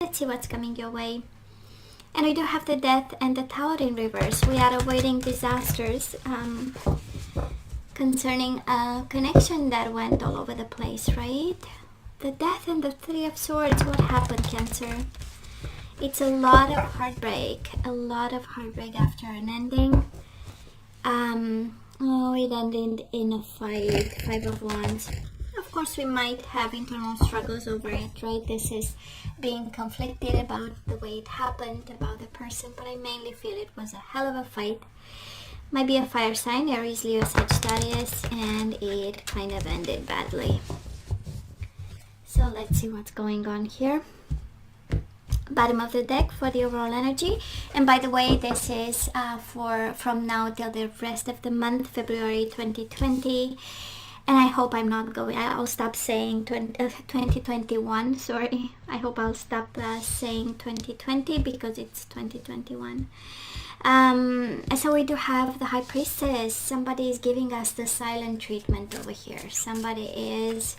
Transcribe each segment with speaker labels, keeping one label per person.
Speaker 1: Let's see what's coming your way. And we do have the Death and the Tower in reverse. We are avoiding disasters concerning a connection that went all over the place, right? The Death and the Three of Swords. What happened, Cancer? It's a lot of heartbreak. A lot of heartbreak after an ending. It ended in a fight. Five of Wands. Of course, we might have internal struggles over it, right? This is being conflicted about the way it happened, about the person, but I mainly feel it was a hell of a fight. Might be a fire sign, Aries, Leo, Sagittarius, and it kind of ended badly. So let's see what's going on here. Bottom of the deck for the overall energy. And by the way, this is from now till the rest of the month, February 2020. And I hope I'm not going, I'll stop saying 2021, sorry. I hope I'll stop saying 2020 because it's 2021. So we do have the High Priestess. Somebody is giving us the silent treatment over here. Somebody is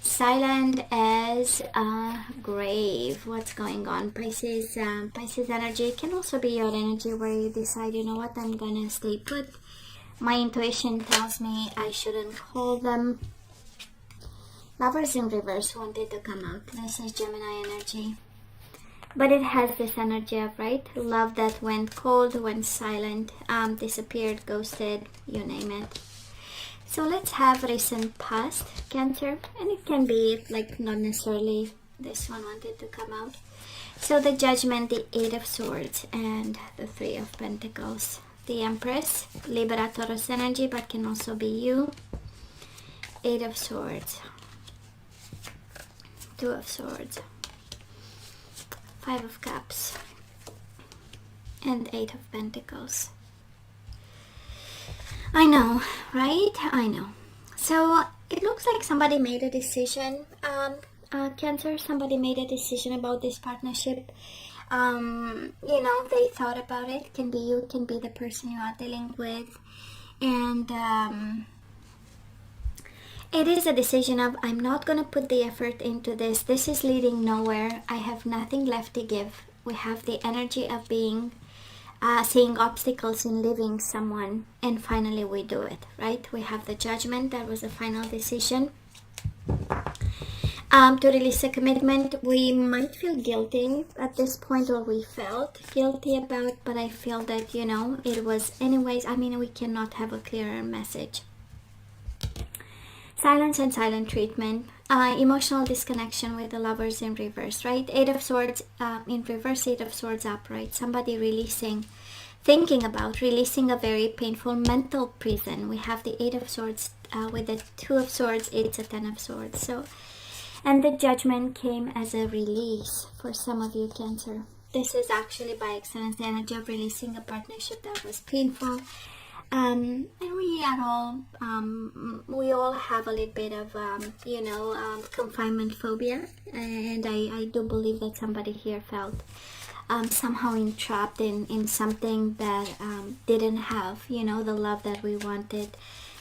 Speaker 1: silent as a grave. What's going on? Pisces, Pisces energy can also be your energy where you decide, you know what, I'm gonna stay put. My intuition tells me I shouldn't call them. Lovers in reverse wanted to come out. This is Gemini energy. But it has this energy of, right, love that went cold, went silent, disappeared, ghosted, you name it. So let's have recent past, Cancer. And it can be like not necessarily this one wanted to come out. So the Judgment, the Eight of Swords, and the Three of Pentacles. The Empress, Libra, Taurus energy, but can also be you. Eight of Swords, Two of Swords, Five of Cups, and Eight of Pentacles. I know, right? I know. So it looks like somebody made a decision. Cancer, somebody made a decision about this partnership. You know, they thought about it. Can be you, can be the person you are dealing with. And it is a decision of, I'm not going to put the effort into this. This is leading nowhere. I have nothing left to give. We have the energy of being, seeing obstacles in leaving someone. And finally we do it, right? We have the Judgment. That was the final decision. To release a commitment, we might feel guilty at this point, or we felt guilty about, but I feel that, you know, it was anyways. I mean, we cannot have a clearer message. Silence and silent treatment. Emotional disconnection with the Lovers in reverse, right? Eight of Swords in reverse, Eight of Swords upright. Somebody releasing, thinking about releasing a very painful mental prison. We have the Eight of Swords with the Two of Swords. It's a Ten of Swords. So, and the Judgment came as a release for some of you, Cancer. This is actually by excellence the energy of releasing a partnership that was painful. And we are all, we all have a little bit of, you know, confinement phobia. And I do believe that somebody here felt somehow entrapped in something that didn't have, you know, the love that we wanted,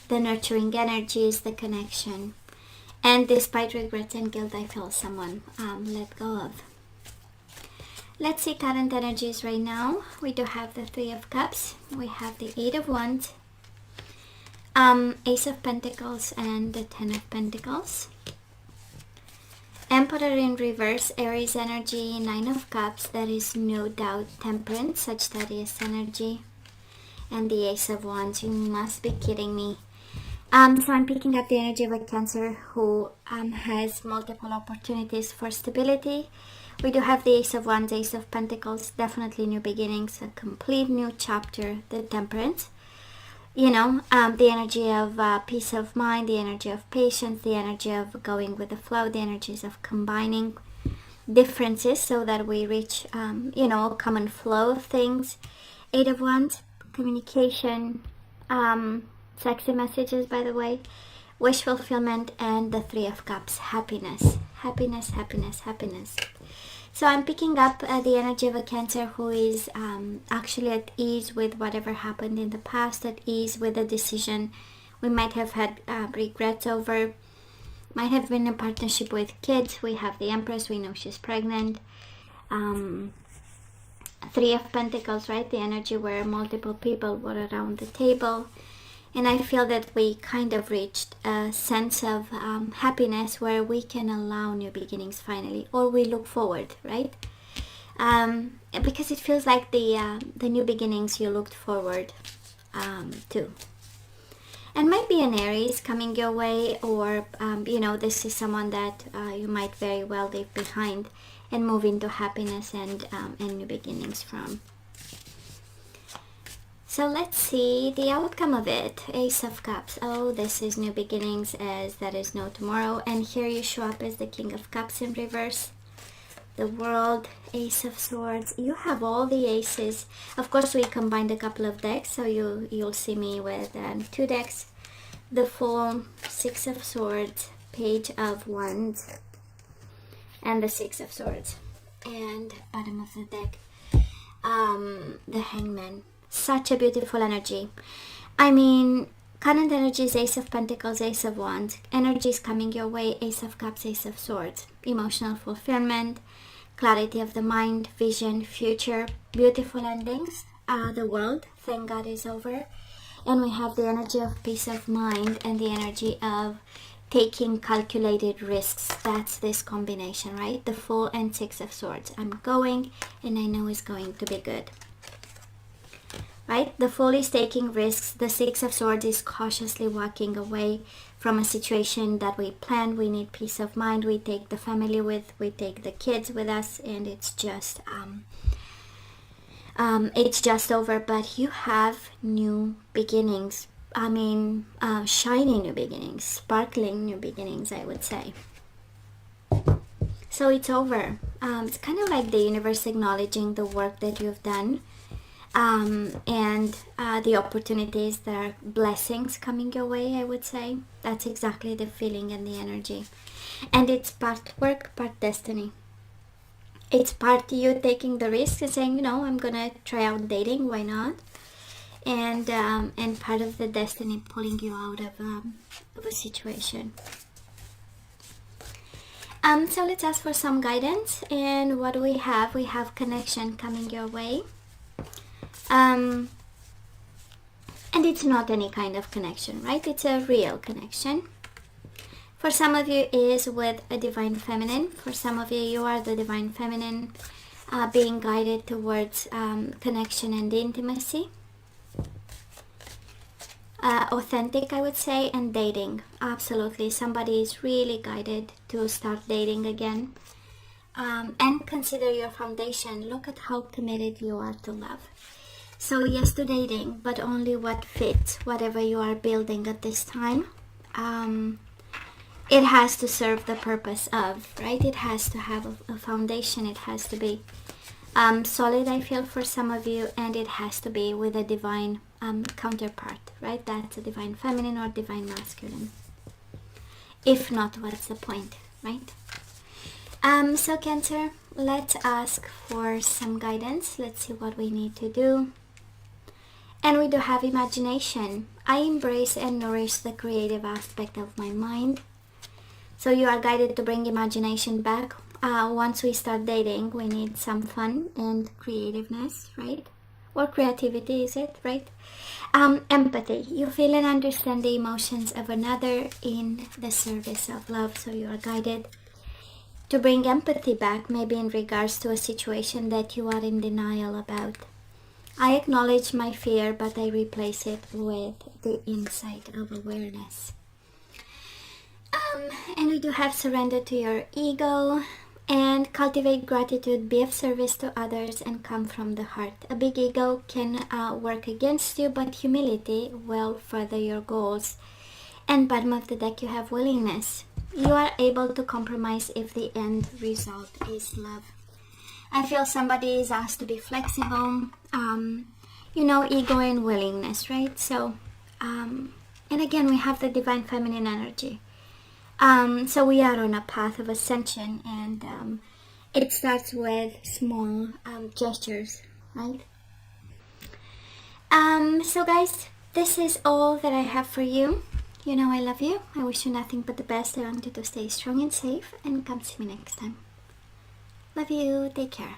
Speaker 1: the nurturing energies, the connection. And despite regrets and guilt, I feel someone let go of. Let's see current energies right now. We do have the Three of Cups. We have the Eight of Wands, Ace of Pentacles, and the Ten of Pentacles. Emperor in reverse, Aries energy, Nine of Cups. That is no doubt Temperance, Sagittarius energy. And the Ace of Wands. You must be kidding me. So I'm picking up the energy of a Cancer who has multiple opportunities for stability. We do have the Ace of Wands, Ace of Pentacles, definitely new beginnings, a complete new chapter, the Temperance. You know, the energy of peace of mind, the energy of patience, the energy of going with the flow, the energies of combining differences so that we reach, you know, a common flow of things. Eight of Wands, communication, sexy messages, by the way, wish fulfillment, and the Three of Cups, happiness, happiness, happiness, happiness. So I'm picking up the energy of a Cancer who is actually at ease with whatever happened in the past, at ease with a decision we might have had regrets over, might have been in a partnership with kids. We have the Empress, we know she's pregnant. Three of Pentacles, right? The energy where multiple people were around the table. And I feel that we kind of reached a sense of happiness where we can allow new beginnings finally, or we look forward, right? Because it feels like the new beginnings you looked forward to. And might be an Aries coming your way, or this is someone that you might very well leave behind and move into happiness and new beginnings from. So let's see the outcome of it. Ace of Cups. Oh, this is new beginnings, as there is no tomorrow. And here you show up as the King of Cups in reverse. The World, Ace of Swords. You have all the aces. Of course, we combined a couple of decks, so you'll see me with 2 decks. The Fool, Six of Swords, Page of Wands, and the Six of Swords. And bottom of the deck, the Hangman. Such a beautiful energy. I mean, current energy is Ace of Pentacles, Ace of Wands. Energy is coming your way, Ace of Cups, Ace of Swords. Emotional fulfillment, clarity of the mind, vision, future, beautiful endings. The World, thank God, is over. And we have the energy of peace of mind and the energy of taking calculated risks. That's this combination, right? The Fool and Six of Swords. I'm going, and I know it's going to be good. Right? The Fool is taking risks. The Six of Swords is cautiously walking away from a situation that we planned. We need peace of mind. We take the family we take the kids with us, and it's just over. But you have new beginnings. I mean, shiny new beginnings, sparkling new beginnings, I would say. So it's over. It's kind of like the universe acknowledging the work that you've done. And the opportunities that are blessings coming your way, I would say. That's exactly the feeling and the energy. And it's part work, part destiny. It's part you taking the risk and saying, I'm gonna try out dating, why not? And part of the destiny pulling you out of a situation. So let's ask for some guidance. And what do we have? We have connection coming your way. And it's not any kind of connection, right? It's a real connection. For some of you, it is with a divine feminine. For some of you, you are the divine feminine, being guided towards connection and intimacy. Authentic, I would say, and dating. Absolutely. Somebody is really guided to start dating again. And consider your foundation. Look at how committed you are to love. So yes to dating, but only what fits, whatever you are building at this time. It has to serve the purpose of, right? It has to have a foundation. It has to be solid, I feel, for some of you, and it has to be with a divine counterpart, right? That's a divine feminine or divine masculine. If not, what's the point, right? So Cancer, let's ask for some guidance. Let's see what we need to do. And we do have imagination. I embrace and nourish the creative aspect of my mind. So you are guided to bring imagination back. Once we start dating, we need some fun and creativeness, right? Or creativity, is it, right? Empathy. You feel and understand the emotions of another in the service of love. So you are guided to bring empathy back, maybe in regards to a situation that you are in denial about. I acknowledge my fear, but I replace it with the insight of awareness. And we do have surrender to your ego and cultivate gratitude, be of service to others, and come from the heart. A big ego can work against you, but humility will further your goals. And bottom of the deck, you have willingness. You are able to compromise if the end result is love. I feel somebody is asked to be flexible, ego and willingness, right? So, and again, we have the divine feminine energy. So we are on a path of ascension, and it starts with small gestures, right? So guys, this is all that I have for you. You know I love you. I wish you nothing but the best. I want you to stay strong and safe, and come see me next time. Love you. Take care.